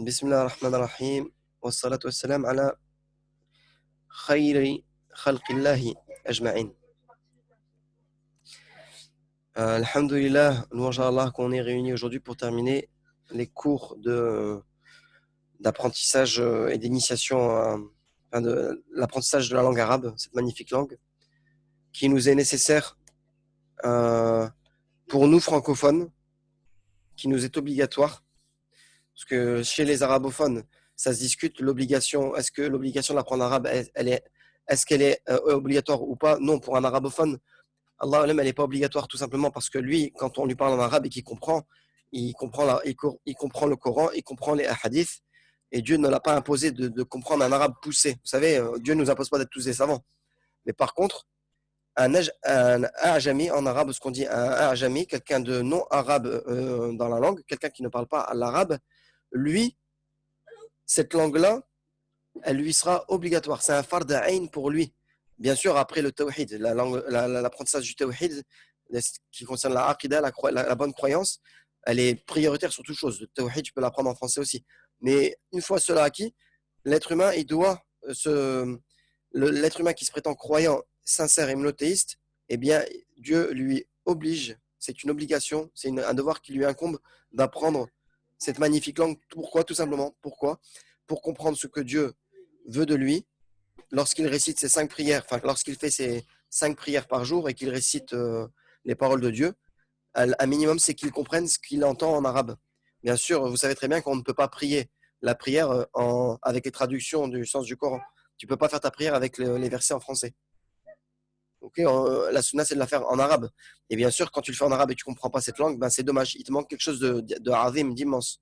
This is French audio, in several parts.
بسم الله الرحمن الرحيم والصلاة والسلام على خير خلق الله أجمعين. Alhamdulillah, louange à Allah qu'on est réunis aujourd'hui pour terminer les cours d'apprentissage et d'initiation, de l'apprentissage de la langue arabe, cette magnifique langue, qui nous est nécessaire pour nous francophones, qui nous est obligatoire, parce que chez les arabophones, ça se discute, l'obligation, est-ce que l'obligation d'apprendre l'arabe, est-ce qu'elle est obligatoire ou pas? Non, pour un arabophone, Allah elle n'est pas obligatoire tout simplement parce que lui, quand on lui parle en arabe et qu'il comprend, il comprend le Coran, il comprend les hadiths, et Dieu ne l'a pas imposé de comprendre un arabe poussé. Vous savez, Dieu ne nous impose pas d'être tous des savants. Mais par contre, un ajami en arabe, ce qu'on dit un ajami, quelqu'un de non arabe dans la langue, quelqu'un qui ne parle pas l'arabe, lui, cette langue-là, elle lui sera obligatoire. C'est un fard ayn pour lui. Bien sûr, après le tawhid, l'apprentissage du tawhid, qui concerne la aqidah, la bonne croyance, elle est prioritaire sur toute chose. Le tawhid, tu peux l'apprendre en français aussi. Mais une fois cela acquis, l'être humain, l'être humain qui se prétend croyant, sincère et monothéiste, eh bien, Dieu lui oblige, c'est une obligation, c'est un devoir qui lui incombe d'apprendre cette magnifique langue. Pourquoi? Tout simplement. Pourquoi? Pour comprendre ce que Dieu veut de lui lorsqu'il récite ses 5 prières, enfin lorsqu'il fait ses 5 prières par jour et qu'il récite les paroles de Dieu, un minimum c'est qu'il comprenne ce qu'il entend en arabe. Bien sûr, vous savez très bien qu'on ne peut pas prier la prière avec les traductions du sens du Coran. Tu ne peux pas faire ta prière avec les versets en français. Okay, la sunna c'est de la faire en arabe. Et bien sûr, quand tu le fais en arabe et tu ne comprends pas cette langue, ben, c'est dommage. Il te manque quelque chose de azim, d'immense.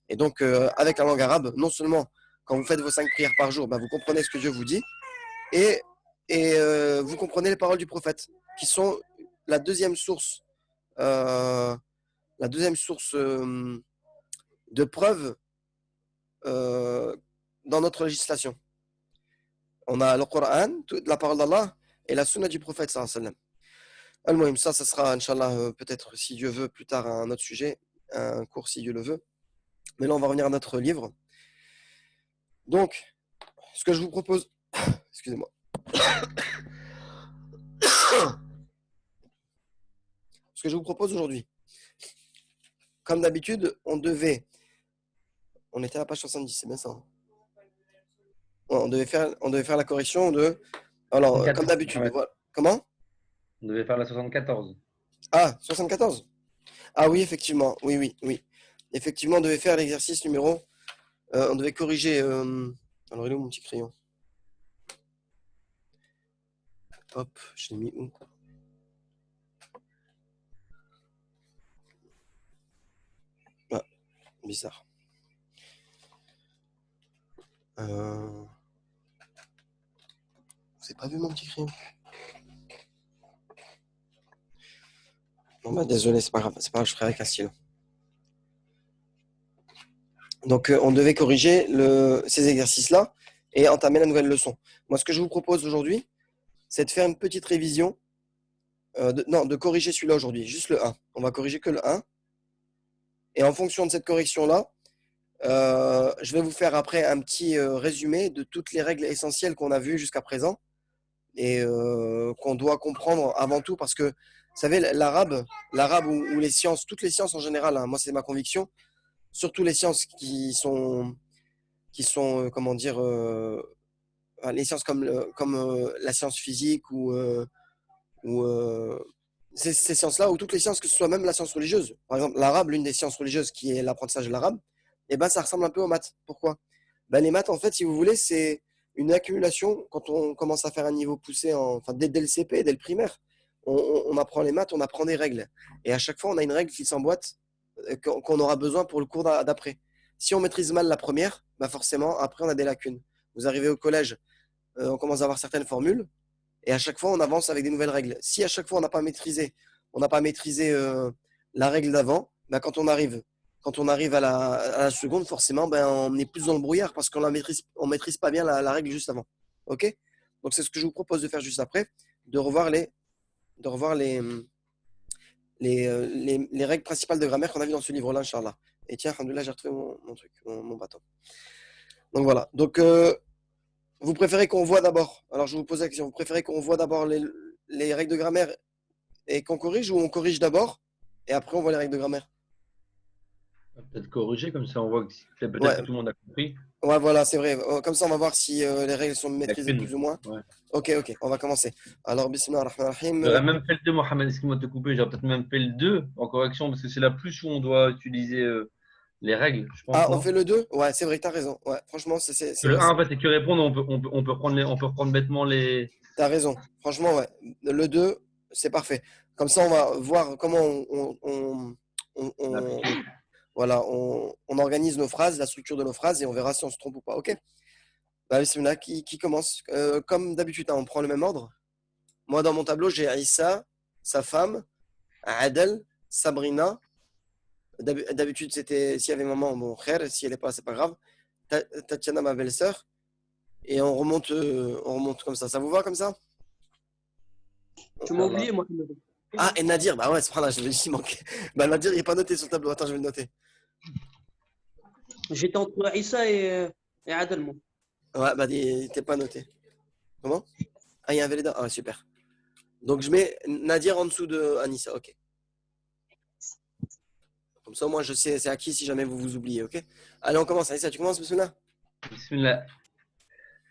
Et donc, avec la langue arabe, non seulement quand vous faites vos 5 prières par jour, ben, vous comprenez ce que Dieu vous dit, et vous comprenez les paroles du prophète, qui sont la deuxième source, de preuve dans notre législation. On a le Coran, la parole d'Allah, et la sunna du prophète, sallallahu alayhi wa sallam. Al-Muhim, ça sera, Inch'Allah, peut-être, si Dieu veut, plus tard, un autre sujet, un cours, si Dieu le veut. Mais là, on va revenir à notre livre. Donc, ce que je vous propose... Excusez-moi. Ce que je vous propose aujourd'hui, comme d'habitude, on était à la page 70, c'est bien ça. Hein, on devait faire la correction de... Alors, 74, comme d'habitude, ouais. voilà. Comment? On devait faire la 74. Ah, 74. Ah oui, effectivement. Oui. Effectivement, on devait faire l'exercice numéro... on devait corriger... Alors, il est où mon petit crayon? Hop, je l'ai mis où? Ah, bizarre. Vous n'avez pas vu mon petit crayon? Bon, bah, désolé, c'est pas grave, je ferai avec un stylo. Donc, on devait corriger ces exercices-là et entamer la nouvelle leçon. Moi, ce que je vous propose aujourd'hui, c'est de faire une petite révision. De corriger celui-là aujourd'hui, juste le 1. On va corriger que le 1. Et en fonction de cette correction-là, je vais vous faire après un petit résumé de toutes les règles essentielles qu'on a vues jusqu'à présent et qu'on doit comprendre avant tout parce que, vous savez, l'arabe ou les sciences, toutes les sciences en général, hein, moi c'est ma conviction, surtout les sciences qui sont comment dire, les sciences comme la science physique ou ces sciences-là, ou toutes les sciences, que ce soit même la science religieuse. Par exemple, l'arabe, l'une des sciences religieuses qui est l'apprentissage de l'arabe, eh ben, ça ressemble un peu aux maths. Pourquoi? Ben, les maths, en fait, si vous voulez, c'est une accumulation. Quand on commence à faire un niveau poussé, dès le CP, dès le primaire, on apprend les maths, on apprend des règles. Et à chaque fois, on a une règle qui s'emboîte, qu'on aura besoin pour le cours d'après. Si on maîtrise mal la première, ben forcément, après, on a des lacunes. Vous arrivez au collège, on commence à avoir certaines formules, et à chaque fois, on avance avec des nouvelles règles. Si à chaque fois, on n'a pas maîtrisé la règle d'avant, ben, quand on arrive à la seconde, forcément, ben, on est plus dans le brouillard parce qu'on maîtrise pas bien la règle juste avant. Ok? Donc, c'est ce que je vous propose de faire juste après, de revoir les règles principales de grammaire qu'on a vues dans ce livre-là, Inch'Allah. Et tiens, alhamdoulilah, j'ai retrouvé mon truc, mon bâton. Donc voilà. Donc, vous préférez qu'on voit d'abord? Alors, je vous pose la question. Vous préférez qu'on voit d'abord les règles de grammaire et qu'on corrige, ou on corrige d'abord et après on voit les règles de grammaire? On va peut-être corriger, comme ça on voit que peut-être Ouais, que tout le monde a compris. ouais, voilà, c'est vrai. Comme ça, on va voir si les règles sont Il n'y a maîtrisées qu'une. plus ou moins. Ouais. Ok, ok, on va commencer. Alors, bismillah ar-Rahman ar-Rahim. J'aurais même fait le 2, Mohamed, excuse-moi de te couper, j'aurais peut-être même fait le 2 en correction, parce que c'est la plus où on doit utiliser les règles, je pense, Ah, on non? fait le 2. Ouais, c'est vrai, t'as raison. Ouais, franchement, Que le 1, en fait, c'est que répondre, on peut reprendre bêtement les. t'as raison. Franchement, ouais. Le 2, c'est parfait. Comme ça, on va voir comment L'appliquer. voilà, on organise nos phrases, la structure de nos phrases, et on verra si on se trompe ou pas. Ok? Bah, bismillah, qui commence? Comme d'habitude, hein, on prend le même ordre. Moi, dans mon tableau, j'ai Aïssa, sa femme, Adel, Sabrina. D'habitude, c'était s'il y avait maman, bon, frère. Si elle n'est pas, c'est pas grave. Tatiana, ma belle-sœur. Et on remonte comme ça. Ça vous va comme ça? Tu m'as Ça va. oublié, moi. Ah, et Nadir, bah ouais, subhanallah, il manque. Bah, Nadir, il n'est pas noté sur le tableau. Attends, je vais le noter. J'étais entre Issa et Adel, moi. Ouais, bah, il n'était pas noté. Comment? Ah, il y a un Véleda. Ah, super. Donc, je mets Nadir en dessous de Anissa. Ok. Comme ça, moi, je sais c'est à qui si jamais vous vous oubliez. Ok? Allez, on commence. Anissa, tu commences, bismillah? Bismillah.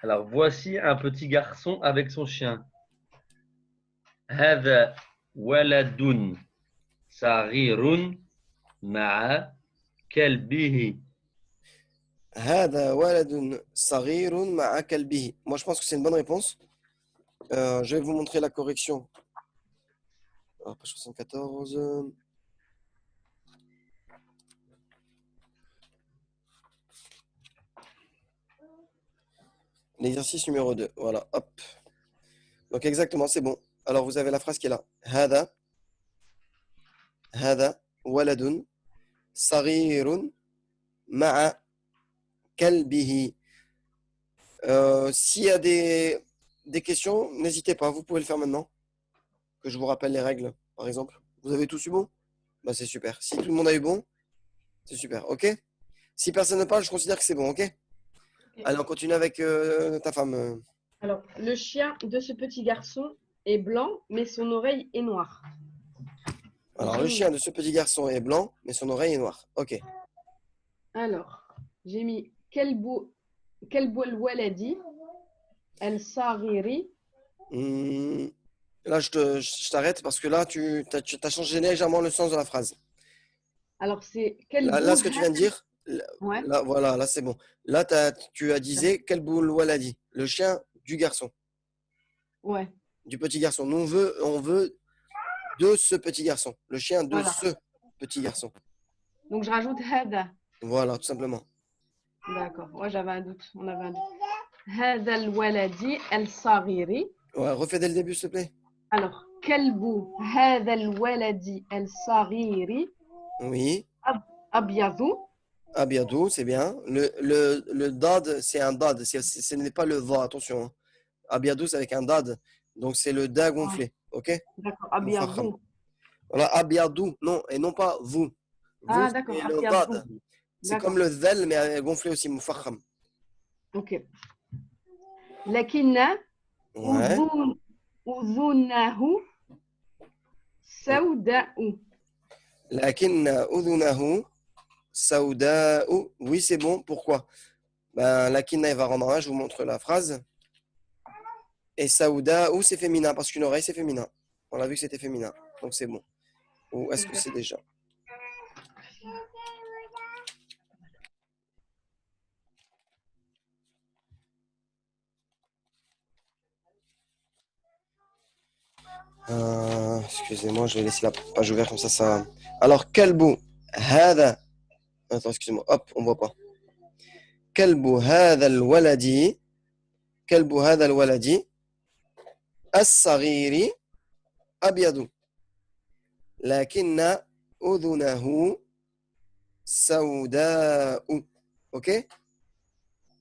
Alors, voici un petit garçon avec son chien. هذا ولد صغير مع كلبه. هذا ولد صغير مع كلبه. Moi, je pense que c'est une bonne réponse. Je vais vous montrer la correction. Alors, page 74. L'exercice numéro 2. Voilà, hop. Donc, exactement, c'est bon. Alors, vous avez la phrase qui est là. هذا ولد صغير مع كلبه. S'il y a des questions, n'hésitez pas. Vous pouvez le faire maintenant. Que je vous rappelle les règles, par exemple. Vous avez tous eu bon? Bah, c'est super. Si tout le monde a eu bon, c'est super. Ok? Si personne ne parle, je considère que c'est bon. Ok? Allez, on continue avec ta femme. Alors, le chien de ce petit garçon est blanc, mais son oreille est noire. Alors, le chien de ce petit garçon est blanc, mais son oreille est noire. Ok. Alors, j'ai mis Kelbou el-Waladi, El-Sariri. Là, je t'arrête parce que là, tu as changé légèrement le sens de la phrase. Alors, c'est Là, ce que tu viens de dire, Ouais. là, voilà, là, c'est bon. Là, tu as disé Kelboul Waladi, le chien du garçon, Ouais, du petit garçon. Nous, on veut de ce petit garçon, le chien de Voilà. ce petit garçon. donc je rajoute Hada. Voilà, tout simplement. D'accord, ouais, j'avais un doute. On avait un doute. Hada el-Waladi, El-Sariri. Ouais, refais dès le début, s'il te plaît. Alors, Kelbou Hada el-Waladi, El-Sariri, Oui. Abiadou. Abiadou, c'est bien. Le dad, c'est un dad. Ce n'est pas le va, attention. Hein. Abiadou, c'est avec un dad. Donc, c'est le da gonflé. OK? D'accord, Mufaham. Abiadou. Voilà, abiadou. Non, et non pas vous. Vous, Ah, d'accord, c'est le Abiadou. dad. C'est D'accord. comme le zel, mais gonflé aussi, mufaham. Ok. Lakinna Ouais. Uzunahu Sauda'u. Lakin udunahu sauda'u. Oui, c'est bon. Pourquoi? Ben, lakinna, il va rendre un. Je vous montre la phrase. Et sauda'u, c'est féminin, parce qu'une oreille, c'est féminin. On a vu que c'était féminin. Donc, c'est bon. Ou est-ce que c'est déjà? Excusez-moi, je vais laisser la page ouverte comme ça. Alors, kalbu hada. Attends, excusez-moi. Hop, on voit pas. Kalbu hada al-waladi. Kalbu hada al-waladi. As-saghiri abyadu. لكن أذنه سوداء. أوكي؟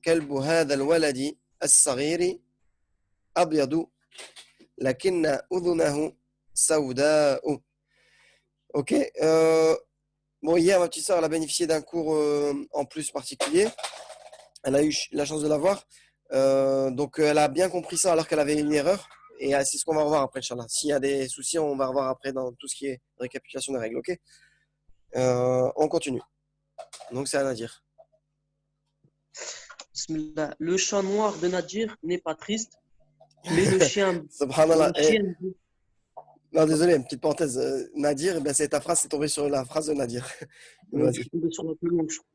كلب هذا الولد الصغير أبيض لكن أذنه سوداء. Ok. Bon, hier, ma petite sœur, elle a bénéficié d'un cours en plus particulier. Elle a eu la chance de l'avoir. Donc, elle a bien compris ça alors qu'elle avait une erreur. Et c'est ce qu'on va revoir après, Inch'Allah. S'il y a des soucis, on va revoir après dans tout ce qui est récapitulation des règles. Ok? On continue. Donc, c'est à Nadir. Bismillah. Le chat noir de Nadir n'est pas triste, mais le chien. Subhanallah. Le chien. Non, désolé, une petite parenthèse. Nadir, ben, c'est ta phrase, c'est tombé sur la phrase de Nadir. Je Vas-y. suis tombé sur la plus longue, je crois.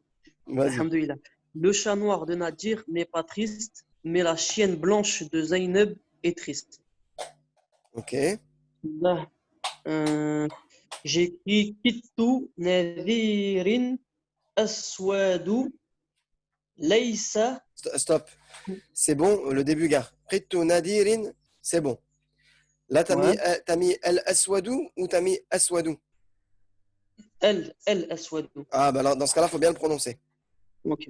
Vas-y. Alhamdoulilah. Le chat noir de Nadir n'est pas triste, mais la chienne blanche de Zainab est triste. Ok. Là, j'écris Kittu Nadirin Aswadu Laysa. Stop. C'est bon, le début, gars. Qittu Nadirin, c'est bon. Là, Ouais. t'as mis El Aswadou ou t'as mis Aswadou? El Aswadu. Ah, ben alors, dans ce cas-là, il faut bien le prononcer. Ok.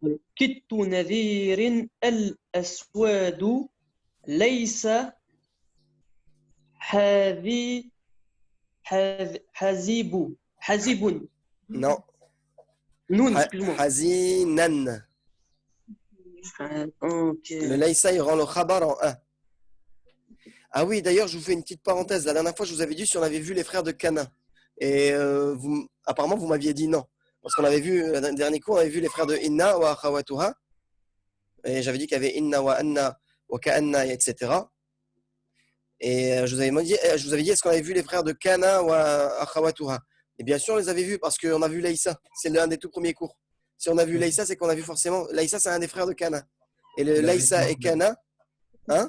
Ouais. Kittu Nadirin El Aswadu Laysa Hazi Hazibu. Hazibun. Non. Noun, excuse-moi. Hazinan. Ok. Le Laysa, il rend le khabar en 1. Ah oui, d'ailleurs, je vous fais une petite parenthèse. La dernière fois, je vous avais dit si on avait vu les frères de Cana. Et apparemment, vous m'aviez dit non. Parce qu'on avait vu, le dernier cours, on avait vu les frères de Inna wa Akhawatuha. Et j'avais dit qu'il y avait Inna wa Anna wa Ka'anna, etc. Et je vous avais dit, est-ce qu'on avait vu les frères de Cana ou Akhawatuha? Et bien sûr, on les avait vus parce qu'on a vu Laïssa. C'est l'un des tout premiers cours. Si on a vu Laïssa, c'est qu'on a vu forcément. Laïssa, c'est un des frères de Cana. Et le Laïssa et Cana, hein?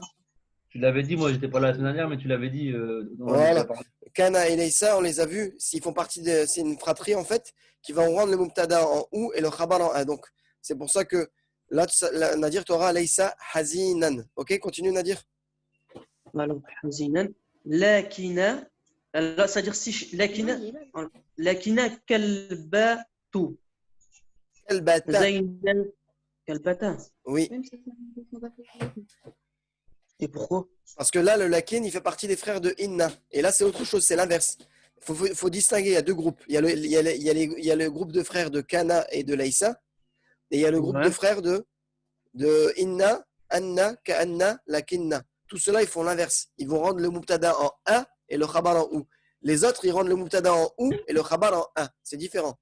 Tu l'avais dit, moi j'étais pas là la semaine dernière, mais tu l'avais dit. Voilà. Kana et Laïssa, on les a vus. S'ils font partie de. C'est une fratrie en fait qui va rendre le Mubtada en ou et le Khabar en a. Donc c'est pour ça que là, Nadir, tu auras Laïssa Hazinan. Ok, continue Nadir. Alors, Hazinan. Lakina. Là, c'est-à-dire si. Lakina kalbatu. Kalbata. Zainal kalbata. Oui, Et pourquoi? parce que là, le Lakin, il fait partie des frères de Inna. Et là, c'est autre chose, c'est l'inverse. Faut distinguer, il y a deux groupes. Il y a le groupe de frères de Kana et de Laïssa. Et il y a le groupe de frères de Inna, Anna, Ka'anna, Lakinna. Tout cela, ils font l'inverse. Ils vont rendre le Mubtada en A et le Khabar en ou. Les autres, ils rendent le Mubtada en ou et le Khabar en A. C'est différent.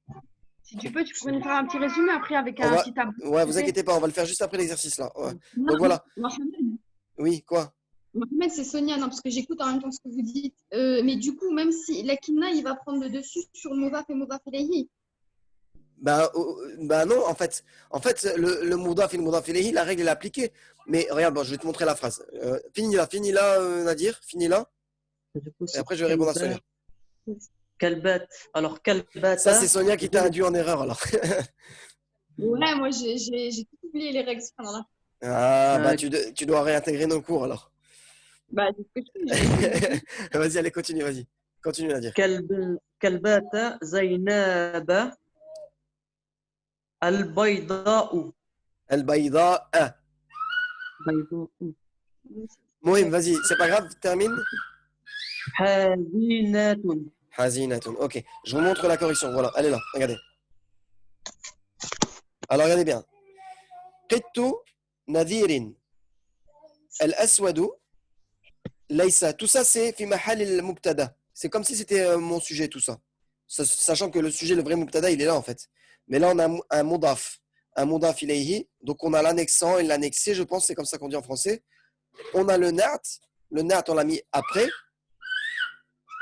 Si tu peux, tu pourrais nous faire un petit résumé après avec un petit tableau. Ouais, vous inquiétez pas, on va le faire juste après l'exercice là. Ouais. Non, Donc voilà. Mohamed, Oui, quoi? Mohamed, c'est Sonia, non, parce que j'écoute en même temps ce que vous dites. Mais du coup, même si la Kinna, il va prendre le dessus sur le Mudaf et Mudaf ilayhi. Ben non, en fait, le Mudaf et le Mudaf ilayhi, la règle est appliquée. Mais regarde, bon, je vais te montrer la phrase. Finis là, Nadir, finis là. Et après, je vais répondre à Sonia. Kalbat. Alors, kalbata. Ça, c'est Sonia qui t'a induit en erreur alors. Ouais, moi, j'ai tout oublié les règles. Subhanallah. Ah, bah tu dois réintégrer nos cours alors. Bah, c'est ce que je fais. Vas-y, allez, continue, vas-y. Continue à dire. Kalbata Zainaba al-Bayda'u. Al-Baïda. Mohim, vas-y, c'est pas grave, termine. Hazinatun. Hazinatun. Ok, je vous montre la correction. Voilà, elle est là, regardez. Alors, regardez bien. Qittu Nadirin. Al-Aswadu. Laysa. Tout ça, c'est fi mahal al-Mubtada. C'est comme si c'était mon sujet, tout ça. Sachant que le sujet, le vrai Mubtada, il est là en fait. Mais là, on a un Mudaf. Un Mudaf ilayhi. Donc, on a l'annexant et l'annexé, je pense, c'est comme ça qu'on dit en français. On a le Na'at. Le Na'at, on l'a mis après.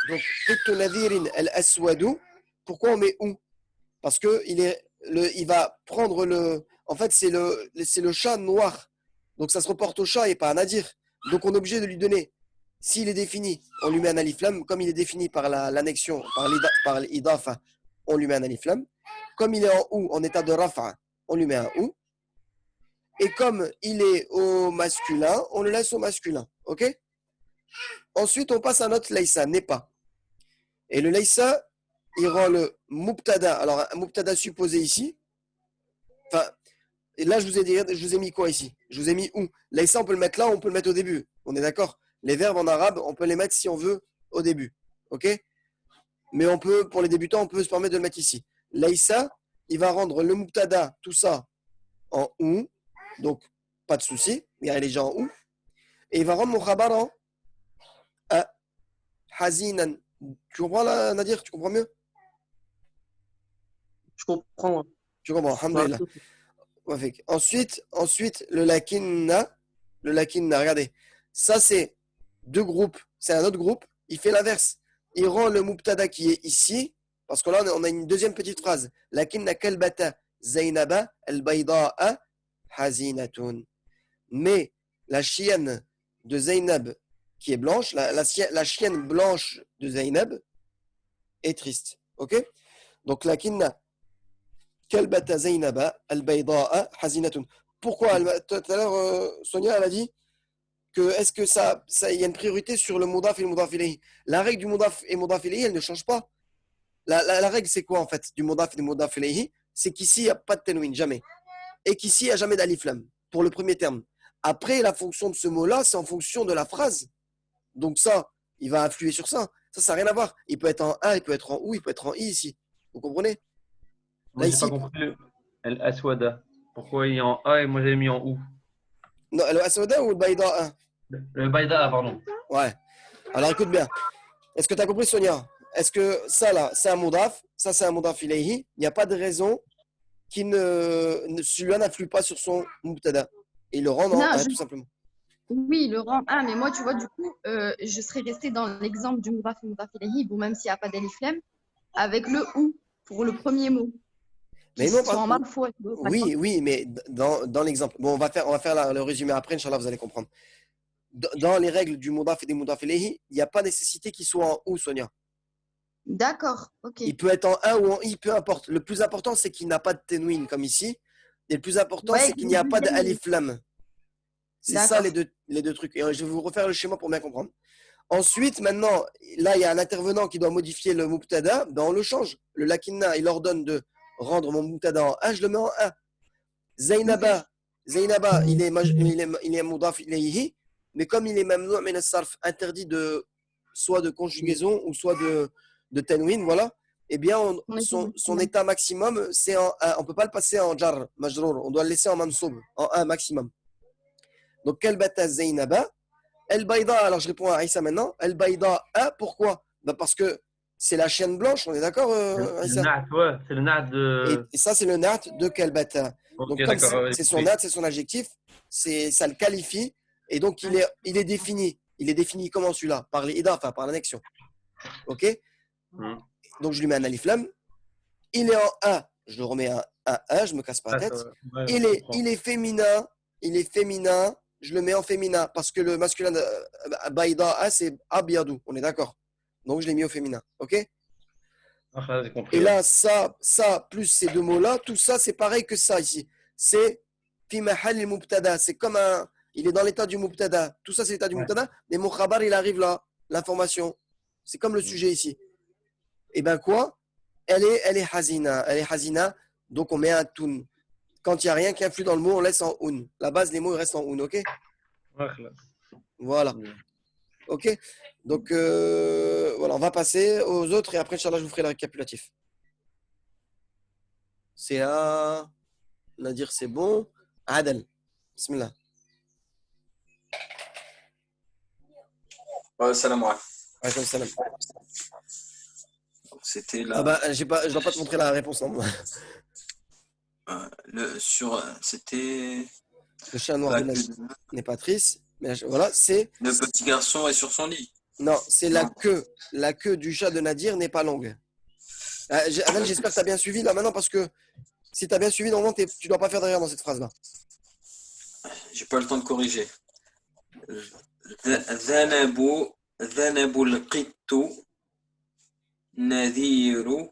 Donc, Qittu Nadirin al-Aswadu. Pourquoi on met où? Parce que il va prendre le. En fait, c'est le chat noir. Donc, ça se reporte au chat et pas à Nadir. Donc, on est obligé de lui donner. S'il est défini, on lui met un alif lam. Comme il est défini par l'annexion, par l'idafa, on lui met un alif lam. Comme il est en ou, en état de rafa, on lui met un ou. Et comme il est au masculin, on le laisse au masculin. Ok? Ensuite, on passe à notre laysa, n'est pas. Et le laysa, il rend le mubtada. Alors, un mubtada supposé ici. Enfin, et là, je vous ai mis quoi ici? Je vous ai mis où? Laysa, on peut le mettre là, on peut le mettre au début. On est d'accord? Les verbes en arabe, on peut les mettre si on veut au début. Ok? mais on peut, pour les débutants, on peut se permettre de le mettre ici. Laïsa, il va rendre le mubtada, tout ça, en ou. Donc, pas de souci. Il est déjà en ou. Et il va rendre mon khabar en a. Hazinan. Tu comprends là, Nadir? Tu comprends mieux? Je comprends. Tu comprends, alhamdoulilah. Ensuite, le lakinna, regardez. Ça, c'est deux groupes. C'est un autre groupe. Il fait l'inverse. Il rend le mubtada qui est ici, parce que là, on a une deuxième petite phrase. Lakinna kalbata zainaba al-bayda'a hazinatun. Mais la chienne de Zainab qui est blanche, la chienne blanche de Zainab est triste. Ok? Donc, lakinna kalbata zainaba al-bayda'a hazinatun. Pourquoi? Tout à l'heure, Sonia, elle a dit que est-ce que ça il y a une priorité sur le mudaf et le mudaf ilayhi. La règle du mudaf et mudaf ilayhi, elle ne change pas. La règle, c'est quoi en fait du mudaf et du mudaf ilayhi? C'est qu'ici, il n'y a pas de tenwin, jamais. Et qu'ici, il n'y a jamais d'alif lam, pour le premier terme. Après, la fonction de ce mot-là, c'est en fonction de la phrase. Donc ça, il va influer sur ça. Ça n'a rien à voir. Il peut être en A, il peut être en OU, il peut être en I ici. Vous comprenez? Moi, j'ai pas compris le aswada. Pourquoi il est en A et moi j'avais mis en OU? Non, le aswada ou le baïda? Le baïda, pardon. Ouais. Alors écoute bien. Est-ce que tu as compris, Sonia? Est-ce que ça là, c'est un mudaf? Ça, c'est un mudaf ilayhi. Il n'y a pas de raison qui celui-là n'influe pas sur son mubtada. Et il le rend en A, tout simplement. Oui, le rang 1, mais moi, tu vois, du coup, je serais restée dans l'exemple du mudaf et mudaf ilayhi, bon, même s'il n'y a pas d'alif lam, avec le ou pour le premier mot. Mais non, pas en marfou. Oui, mais dans l'exemple. Bon, on va faire le résumé après, Inch'Allah, vous allez comprendre. Dans les règles du mudaf et des mudaf ilayhi, il n'y a pas nécessité qu'il soit en ou, Sonia. D'accord, ok. Il peut être en A ou en I, peu importe. Le plus important, c'est qu'il n'a pas de tenwin comme ici. Et le plus important, c'est qu'il n'y a pas d'alif lam. C'est ça les deux trucs. Et je vais vous refaire le schéma pour bien comprendre. Ensuite, maintenant, là, il y a un intervenant qui doit modifier le mubtada. Ben, on le change. Le lakinna, il ordonne de rendre mon mubtada en A, je le mets en A. Zainaba, il est mudaf ilayhi, mais comme il est mamnou' min as-sarf, interdit soit de conjugaison ou soit de tenwin, voilà. Eh bien, son état maximum, c'est en A. On ne peut pas le passer en jar, majrour. On doit le laisser en mansoub, en A maximum. Donc, kalbata zainaba, al-bayda, alors je réponds à Aïssa maintenant. Al-bayda, pourquoi? Ben parce que c'est la chienne blanche, on est d'accord, Aïssa? C'est le nat de. Et ça, c'est le nat de kalbata. Okay, donc, comme c'est son nat, c'est son adjectif, ça le qualifie. Et donc, il est défini. Il est défini comment celui-là? Par les ida, enfin par l'annexion. Ok? Donc, je lui mets un alif lam. Il est en A, je le remets un A, je me casse pas la tête. Il est féminin. Je le mets en féminin parce que le masculin de baïda A, c'est abiyadou. On est d'accord? Donc, je l'ai mis au féminin. Ok? Et là, ça, plus ces deux mots-là, tout ça, c'est pareil que ça ici. C'est fi mahal mubtada. C'est comme il est dans l'état du mubtada. Tout ça, c'est l'état du mubtada. Mais mon khabar, il arrive là, l'information. C'est comme le sujet ici. Et ben quoi? Elle est hazina. Elle est hazina. Donc, on met un tun. Quand il n'y a rien qui influe dans le mot, on laisse en un. La base, les mots, ils restent en un. Ok? Voilà. Ok? Donc, voilà, on va passer aux autres et après, Inch'Allah, je vous ferai le récapitulatif. C'est à Nadir, c'est bon. Adel, bismillah. Salam Alaykoum salam. C'était là. Ah bah, je dois pas te montrer la réponse. Non. C'était. Le chat noir de Nadir n'est pas triste. Mais voilà, c'est. Le petit garçon est sur son lit. Non, c'est la queue. La queue du chat de Nadir n'est pas longue. Adel, j'espère que tu as bien suivi là maintenant parce que si tu as bien suivi, normalement, tu ne dois pas faire d'erreur dans cette phrase-là. J'ai pas le temps de corriger. ذنب القط نذير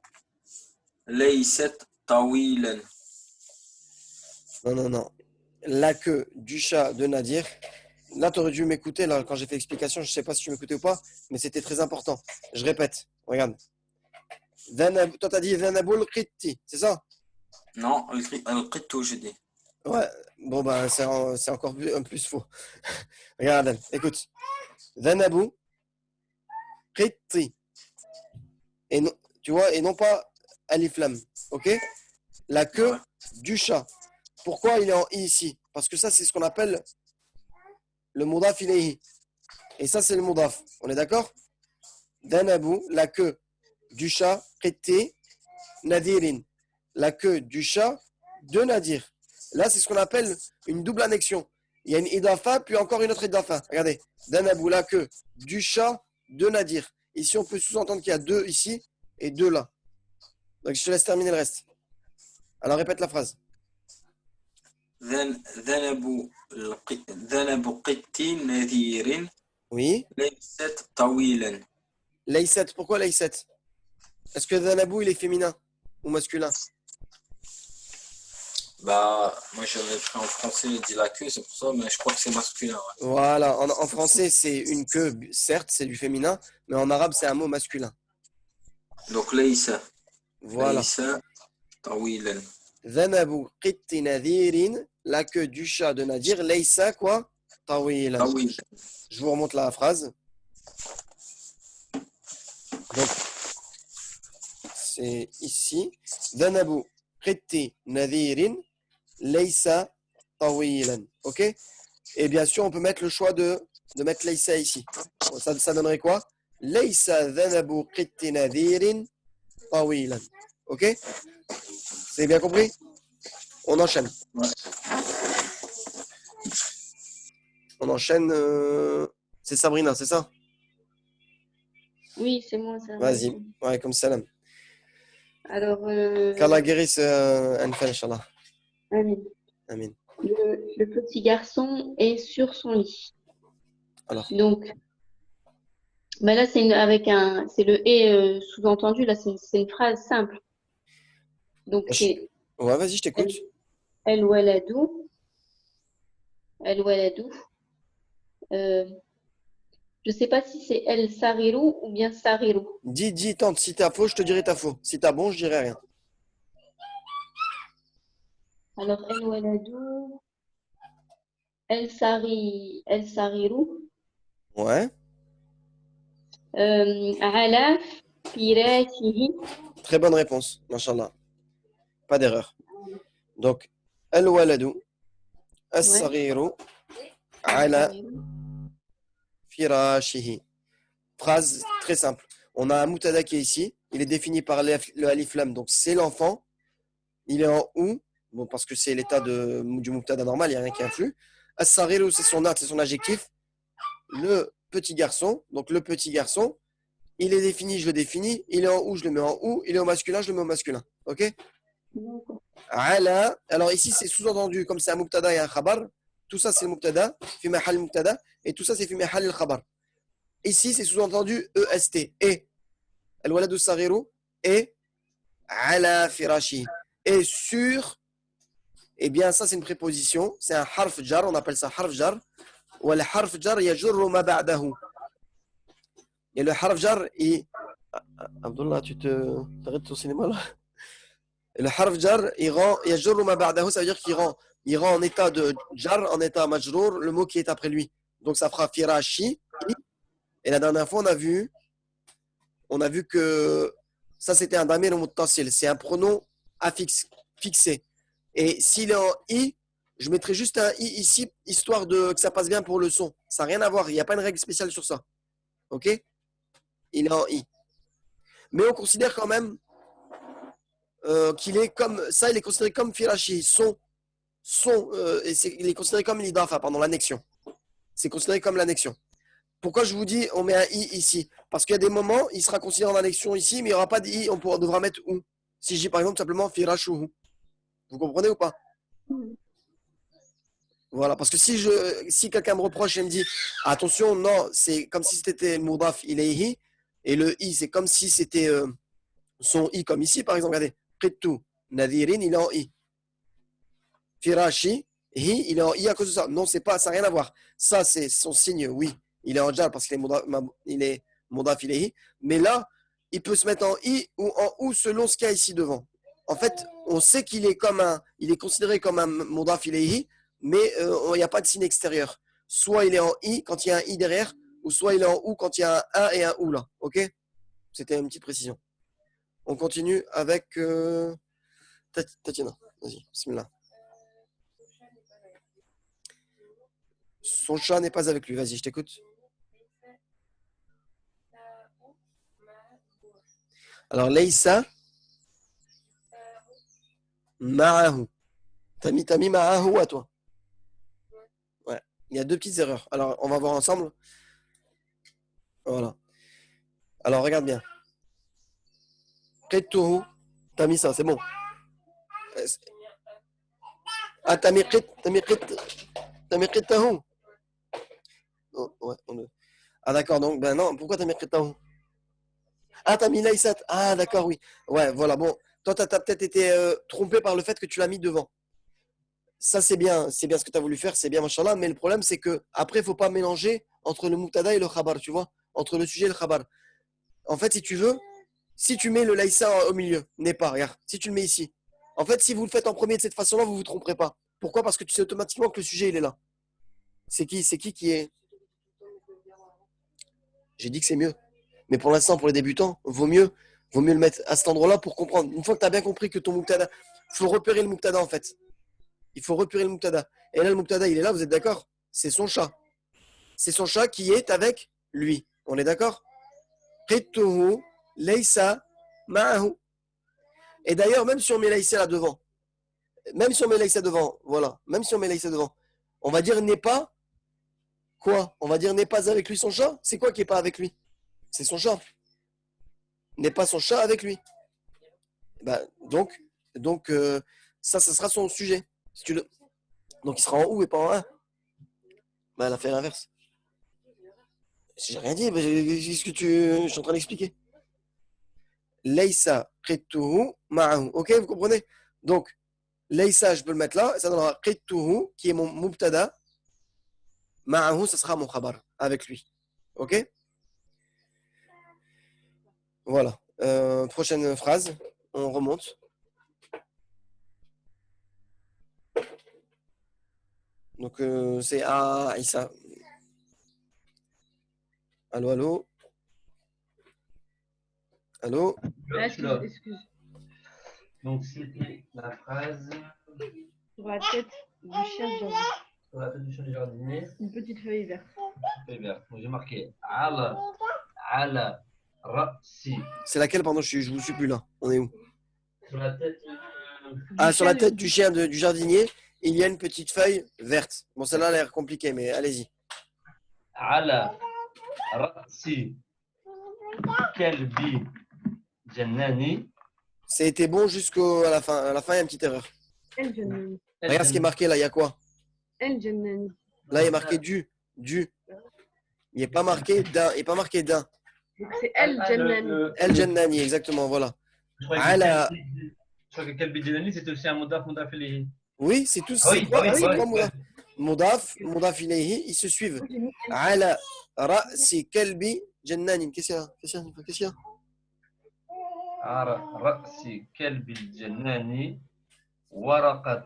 ليست طويلا. Non. La queue du chat de Nadir. Là, tu aurais dû m'écouter là, quand j'ai fait l'explication. Je ne sais pas si tu m'écoutais ou pas, mais c'était très important. Je répète. Regarde. Toi, tu as dit Zanabul Qitti, c'est ça? Non, Al-Qittu, j'ai dit. Ouais. Bon, ben, c'est encore plus faux. Regarde, écoute. Zanabu Qitti. Et non, tu vois, et non pas alif lam. Ok? La queue Ouais. du chat. Pourquoi il est en i ici? Parce que ça, c'est ce qu'on appelle le mudaf ilayhi. Et ça, c'est le mudaf. On est d'accord? Danabu, la queue du chat, qitti, nadirin. La queue du chat de Nadir. Là, c'est ce qu'on appelle une double annexion. Il y a une idafa, puis encore une autre idafa. Regardez. Danabu, la queue du chat de Nadir. Ici, on peut sous-entendre qu'il y a deux ici et deux là. Donc, je te laisse terminer le reste. Alors, répète la phrase. ذنب قط نذير Oui. ليست طويلا. Laïset. Pourquoi Laïset? Est-ce que Danabu, il est féminin ou masculin? Bah, moi j'avais pris en français, il dit la queue, c'est pour ça, mais je crois que c'est masculin. Ouais. Voilà. En français, c'est une queue. Certes, c'est du féminin, mais en arabe, c'est un mot masculin. Donc ليس Voilà. ليس طويلا. Dhanabu qitti nadirin, la queue du chat de Nadir, Laysa quoi? Tawilan. طويلا. Je vous remonte la phrase. Donc, c'est ici. Dhanabu qitti nadirin, Laysa tawilan. Ok? Et bien sûr, on peut mettre le choix de mettre Laysa ici. Ça donnerait quoi? Laysa dhanabu qitti nadirin, tawilan. Ok? C'est bien compris? On enchaîne. Ouais. On enchaîne. C'est Sabrina, c'est ça? Oui, c'est moi, ça. Vas-y. Ouais, comme salam. Alors, Qu'Allah guérisse Anfal, Inch'Allah. Amin. Amin. Le petit garçon est sur son lit. Alors. Donc, bah là, c'est le et sous-entendu. Là, c'est une phrase simple. Donc, c'est Ouais, vas-y, je t'écoute. El Waladou. El Waladou. Je sais pas si c'est El Sarirou ou bien Sarirou. Dis, tente. Si t'as faux, je te dirai t'as faux. Si t'as bon, je dirai rien. Alors, El Waladou. El Sarirou. Ouais. Ala Firashihi. Très bonne réponse, Mashallah. Pas d'erreur. Donc, Al-Waladou, As-Saghiru, Ala Firashihi. Phrase très simple. On a un moutada qui est ici. Il est défini par le alif lam. Donc, c'est l'enfant. Il est en ou. Bon, parce que c'est l'état du moutada normal. Il n'y a rien qui influe. As-Saghiru, c'est son acte, c'est son adjectif. Le petit garçon. Donc, le petit garçon. Il est défini, je le définis. Il est en ou, je le mets en ou. Il est au masculin, je le mets au masculin. Ok? Ala. Alors ici, c'est sous-entendu, comme c'est un mubtada et un khabar. Tout ça, c'est le mubtada, fi mahal mubtada. Et tout ça, c'est fi mahal al khabar. Ici, c'est sous-entendu EST. Et. Al-waladu saghiru. Et. Ala firashi. Et sur. Eh bien, ça, c'est une préposition. C'est un harf jar. On appelle ça harf jar. Ou le harf jar yajurru ma ba'dahu. Et le harf jar, Abdullah, t'arrêtes ton cinéma là? Et le harf jar, il rend yajurru ma ba'dahu, ça veut dire qu'il rend en état de jar, en état majrour, le mot qui est après lui. Donc ça fera firashi. Et la dernière fois, on a vu que ça c'était un damir muttasil, c'est un pronom affixe, fixé. Et s'il est en i, je mettrai juste un i ici, histoire que ça passe bien pour le son. Ça n'a rien à voir, il n'y a pas une règle spéciale sur ça. Ok? Il est en i. Mais on considère quand même qu'il est comme ça, il est considéré comme firashi, il est considéré comme l'idafa, pardon, l'annexion. C'est considéré comme l'annexion. Pourquoi je vous dis on met un i ici? Parce qu'il y a des moments, il sera considéré en annexion ici, mais il n'y aura pas de i, devra mettre ou. Si je dis par exemple simplement firashuhu. Vous comprenez ou pas? Voilà, parce que si quelqu'un me reproche et me dit attention, non, c'est comme si c'était mudaf ilayhi, et le i, c'est comme si c'était son i, comme ici par exemple, regardez, qittu nadirin, il est en i. Firashi, hi, il est en i à cause de ça. Non, c'est pas, ça n'a rien à voir. Ça, c'est son signe, oui. Il est en jar parce qu'il est mudaf ilayhi. Mais là, il peut se mettre en i ou en ou selon ce qu'il y a ici devant. En fait, on sait qu'il est il est considéré comme un mudaf ilayhi, mais il n'y a pas de signe extérieur. Soit il est en i quand il y a un i derrière, ou soit il est en ou quand il y a un et un ou là. Ok? C'était une petite précision. On continue avec Tatiana. Vas-y, bismillah. Son chat n'est pas avec lui. Vas-y, je t'écoute. Alors, Leïsa ma'ahu. T'as mis ma'ahu à toi. Ouais. Il y a deux petites erreurs. Alors, on va voir ensemble. Voilà. Alors, regarde bien. Qittuhu. T'as mis ça, c'est bon. Ah, t'as mis qittahu. Oh, ouais, ah, d'accord. Donc, ben non, pourquoi t'as mis qittahu? Ah, t'as mis Laïsat. Ah, d'accord, oui. Ouais, voilà. Bon, toi, t'as peut-être été trompé par le fait que tu l'as mis devant. Ça, c'est bien ce que tu as voulu faire, c'est bien, machallah. Mais le problème, c'est que après, il ne faut pas mélanger entre le mubtada et le khabar, tu vois, entre le sujet et le khabar. En fait, si tu veux, si tu mets le laïsa au milieu, n'est pas, regarde, si tu le mets ici. En fait, si vous le faites en premier de cette façon-là, vous ne vous tromperez pas. Pourquoi? Parce que tu sais automatiquement que le sujet, il est là. C'est qui est. J'ai dit que c'est mieux. Mais pour l'instant, pour les débutants, vaut mieux le mettre à cet endroit-là pour comprendre. Une fois que tu as bien compris que ton mubtada, il faut repérer le mubtada en fait. Il faut repérer le mubtada. Et là, le mubtada, il est là, vous êtes d'accord? C'est son chat. C'est son chat qui est avec lui. On est d'accord? Qittuhu laysa ma'ahu. Et d'ailleurs, même si on met Laïsa là devant, voilà, même si on met Laïsa devant, on va dire n'est pas quoi? On va dire n'est pas avec lui son chat? C'est quoi qui n'est pas avec lui? C'est son chat. N'est pas son chat avec lui. Bah, donc ça sera son sujet. Si tu le... Donc il sera en ou et pas en un. Bah, elle a fait l'inverse. J'ai rien dit, ce que je suis en train d'expliquer. Laysa qittuhu ma'ahu. Ok, vous comprenez? Donc, Laysa, je peux le mettre là, ça donnera qittuhu, qui est mon mubtada. Ma'ahu, ça sera mon khabar, avec lui. Ok? Voilà. Prochaine phrase, on remonte. Donc, c'est Aïssa. Allô, allô? Allô? Excuse. Donc, c'était la phrase Sur la tête du chien de jardin. sur la tête du chien du jardinier. Une petite feuille verte. Feuille verte. Donc, j'ai marqué ala ra'si. C'est laquelle, pardon, je vous suis plus là. On est où? Sur la tête. Sur la tête du chien du jardinier, il y a une petite feuille verte. Bon, celle-là a l'air compliquée, mais allez-y. Ala ra'si kalbi jannani. C'était bon jusqu'à la fin. À la fin, il y a une petite erreur. El Jannani. Regarde ce qui est marqué là, il y a quoi? El Jannani. Là, il est marqué du. Il n'est pas marqué d'un. Il n'est pas marqué d'un. Donc c'est El Jannani. El Jannani, exactement, voilà. Je crois que kalbi jannani, c'était aussi un modaf ilayhi. Oui, c'est tout. Ah oui, C'est quoi, ah oui, c'est ouais, quoi ouais. Modaf ilayhi, ils se suivent. Ala ra'si kalbi jannani. Qu'est-ce qu'il y a? رأس كلب الجنان ورقة.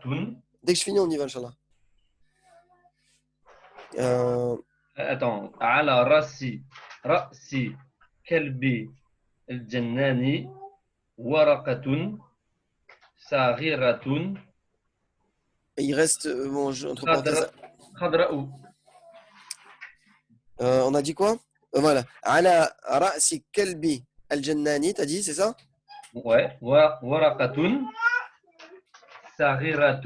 Dès que je finis, on y va, Inch'Allah. Attends, على رأس كلب الجنان ورقة صغيرة. Il reste. Bon, entre parenthèses. خضراء. On a dit quoi? Voilà. Ala ra'si kalbi al-jannani, t'as dit, c'est ça? Ouais. ورقة صغيرة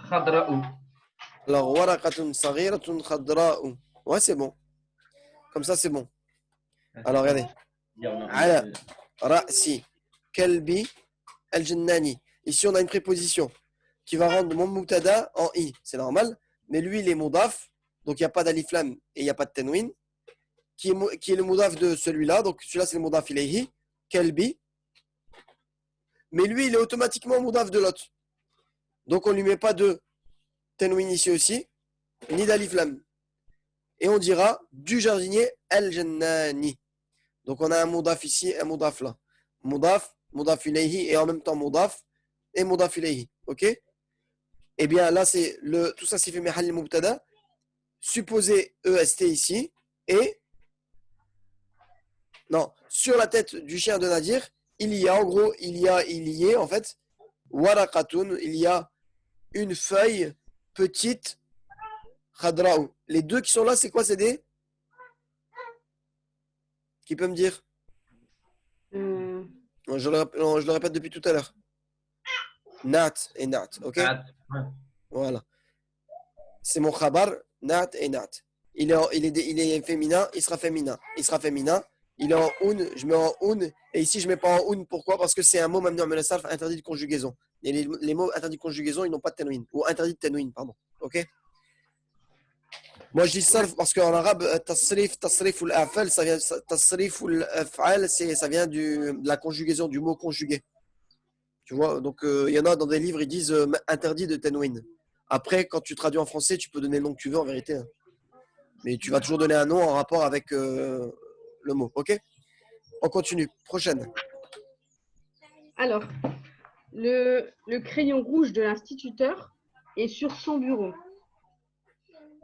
خضراء. Alors, waraqatun saghiratun khadra'u. Ouais, c'est bon. Comme ça, c'est bon. Alors, regardez. Ala ra'si kalbi al-jannani. Ici, on a une préposition qui va rendre mon mubtada en i. C'est normal. Mais lui, il est mudaf. Donc, il n'y a pas d'alif lam et il n'y a pas de tenwin. Qui est le mudaf de celui-là. Donc, celui-là, c'est le mudaf ilayhi. Kalbi. Mais lui, il est automatiquement mudaf de l'autre. Donc, on ne lui met pas de tenwin ici aussi, ni d'alif lam. Et on dira du jardinier al-jannani. Donc, on a un mudaf ici, un mudaf là. Mudaf ilayhi et en même temps mudaf et mudaf ilayhi. Ok? Eh bien, là, c'est tout ça, c'est fait mahal mubtada. Supposez EST ici et Non, sur la tête du chien de Nadir, il y a en gros, il y a en fait, waraqatun, il y a une feuille petite, khadraou. Les deux qui sont là, c'est quoi? C'est des? Qui peut me dire? Euh, Non, je le répète depuis tout à l'heure. Nat et Nat, ok? Nat. Ouais. Voilà. C'est mon khabar, Nat et Nat. Il est féminin, il sera féminin. Il sera féminin. Il est en un, je mets en un. Et ici, je ne mets pas en un. Pourquoi? Parce que c'est un mot mamnu min sarf interdit de conjugaison. Et les mots interdits de conjugaison, ils n'ont pas de tanwin. Ou interdit de tanwin, pardon. Ok? Moi, je dis sarf parce qu'en arabe, tasrif ou l'afal, ça vient, tasrif ou l'afal, ça vient de la conjugaison, du mot conjugué. Tu vois? Donc, il y en a dans des livres, ils disent interdit de tanwin. Après, quand tu traduis en français, tu peux donner le nom que tu veux en vérité. Hein. Mais tu vas toujours donner un nom en rapport avec le mot. Ok? On continue. Prochaine. alors, le crayon rouge de l'instituteur est sur son bureau.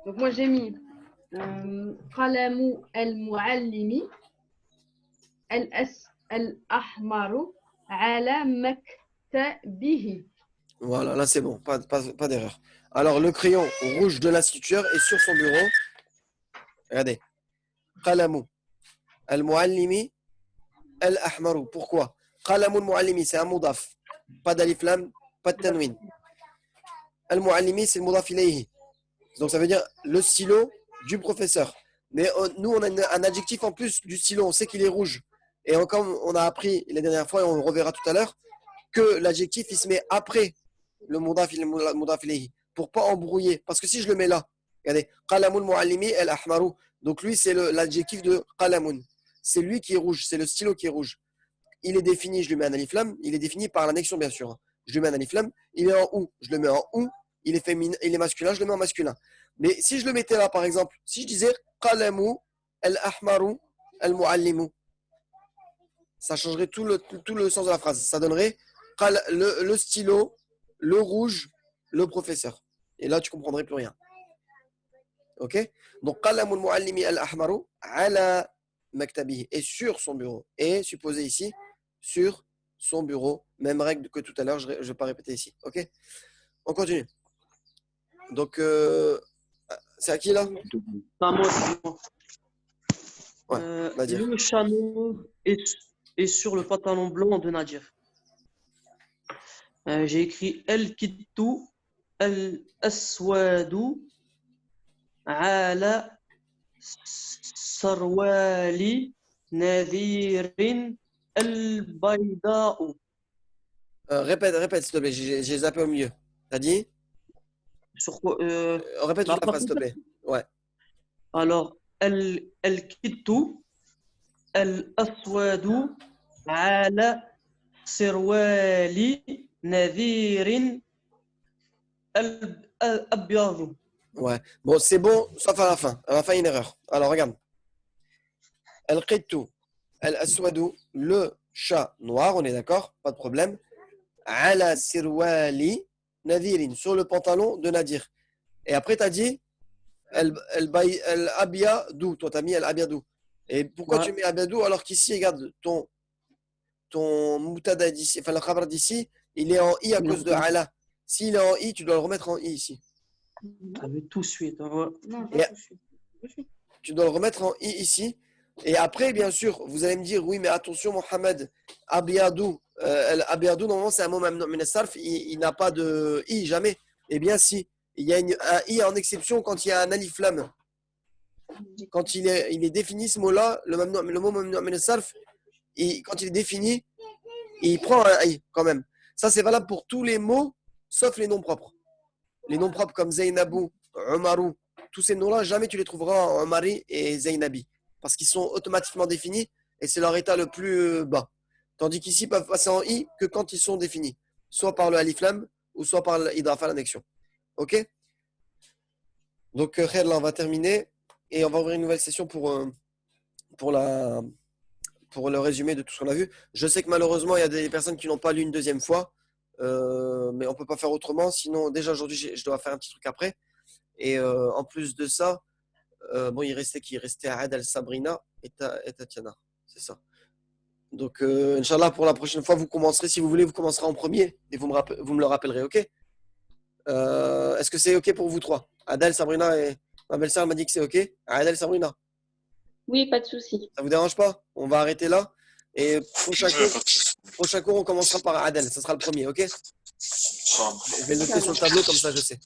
Donc, moi, j'ai mis قلم المعلم الأحمر على مكتبه. Voilà, là c'est bon. Pas d'erreur. Alors, le crayon rouge de l'instituteur est sur son bureau. Regardez. Qalamu al-muallimi al-ahmaru. Pourquoi? Qalamu al-muallimi, c'est un mudaf. Pas d'alif lam, pas de tanwin. Al-muallimi, c'est le mudaf ilayhi. Donc ça veut dire le stylo du professeur. Mais nous, on a un adjectif en plus du stylo. On sait qu'il est rouge. Et comme on a appris la dernière fois, et on le reverra tout à l'heure, que l'adjectif, il se met après le mudaf ilayhi. Pour pas embrouiller. Parce que si je le mets là, regardez. Qalamul muallimi al-ahmaru. Donc lui, c'est l'adjectif de qalamun. C'est lui qui est rouge. C'est le stylo qui est rouge. Il est défini, je lui mets un alif lam. Il est défini par l'annexion, bien sûr. Je lui mets un alif lam. Il est en ou, je le mets en ou. Il est féminin, il est masculin, je le mets en masculin. Mais si je le mettais là, par exemple, si je disais qalamu al-ahmaru al-muallimu, ça changerait tout le sens de la phrase. Ça donnerait le stylo, le rouge, le professeur. Et là, tu comprendrais plus rien. Ok? Donc, qalamu al-muallimi al-ahmaru ala maktabihi. Et sur son bureau. Et supposé ici, sur son bureau. Même règle que tout à l'heure, je ne vais pas répéter ici. Ok? On continue. Donc, c'est à qui là? Pas moi, c'est moi. Ouais, Nadir. Le chat noir est sur le pantalon blanc de Nadir. J'ai écrit El Kittu El Aswadu Ala Sarwali Nadirin El Bayda'u. Répète s'il te plaît, j'ai zappé au milieu. T'as dit? Sur quoi Répète toute la phrase s'il te plaît. Ouais. Alors, El Kittu El Aswadu Ala Sarwali Nadirin El Abyadu. Ouais. Bon, c'est bon, sauf à la fin. À la fin, une erreur. Alors, regarde. Al-Qittu, Al-Aswadu, le chat noir, on est d'accord? Pas de problème. Ala Sirwali Nadirin, sur le pantalon de Nadir. Et après, tu as dit Al-Abiyadou. Toi, tu as mis Al-Abiyadou. Et pourquoi tu mets Abiyadou alors qu'ici, regarde, ton moutada d'ici, enfin, le khabar d'ici, il est en I à cause de Ala. S'il est en I, tu dois le remettre en I ici. Avec tout de suite. Hein. Non, Et- pas tout de suite. Tout de suite. Tu dois le remettre en I ici. Et après, bien sûr, vous allez me dire, oui, mais attention, Mohamed, Abiyadou. Abiyadou, normalement, c'est un mot même min sarf, il n'a pas de I, jamais. Eh bien, si. Il y a un I en exception quand il y a un alif lam. Quand il est défini, ce mot-là, le mot min sarf, quand il est défini, il prend un I quand même. Ça, c'est valable pour tous les mots, sauf les noms propres. Les noms propres comme Zainabou, Omarou, tous ces noms-là, jamais tu les trouveras en Omari et Zainabi. Parce qu'ils sont automatiquement définis et c'est leur état le plus bas. Tandis qu'ici, ils peuvent passer en I que quand ils sont définis. Soit par le alif lam ou soit par l'idrafa, l'annexion. Ok? Donc, khair, là, on va terminer et on va ouvrir une nouvelle session pour le résumé de tout ce qu'on a vu. Je sais que malheureusement, il y a des personnes qui n'ont pas lu une deuxième fois. Mais on ne peut pas faire autrement. Sinon, déjà aujourd'hui, je dois faire un petit truc après. Et en plus de ça, bon, il restait Aad al-Sabrina et Tatiana. C'est ça. Donc, Inch'Allah, pour la prochaine fois, vous commencerez, si vous voulez, vous commencerez en premier et vous me le rappellerez, ok? Est-ce que c'est ok pour vous trois? Adèle, Sabrina et ma belle-sœur m'a dit que c'est ok. Adèle, Sabrina, Oui, pas de souci. ça vous dérange pas? On va arrêter là. Et prochain cours, on commencera par Adèle. Ça sera le premier, ok? Je vais le noter sur le tableau, comme ça je sais.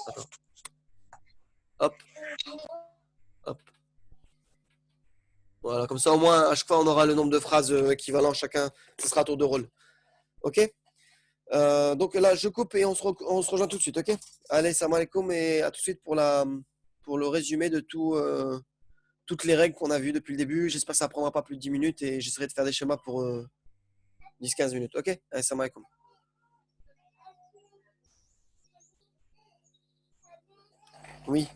Attends. Hop. Hop. Voilà, comme ça au moins, à chaque fois, on aura le nombre de phrases équivalent chacun. Ce sera à tour de rôle. Ok? Donc là, je coupe et on se rejoint tout de suite, ok? Allez, salam alaikum et à tout de suite pour le résumé de toutes les règles qu'on a vues depuis le début. J'espère que ça ne prendra pas plus de 10 minutes et j'essaierai de faire des schémas pour 10-15 minutes, ok? Allez, salam alaikum. Oui.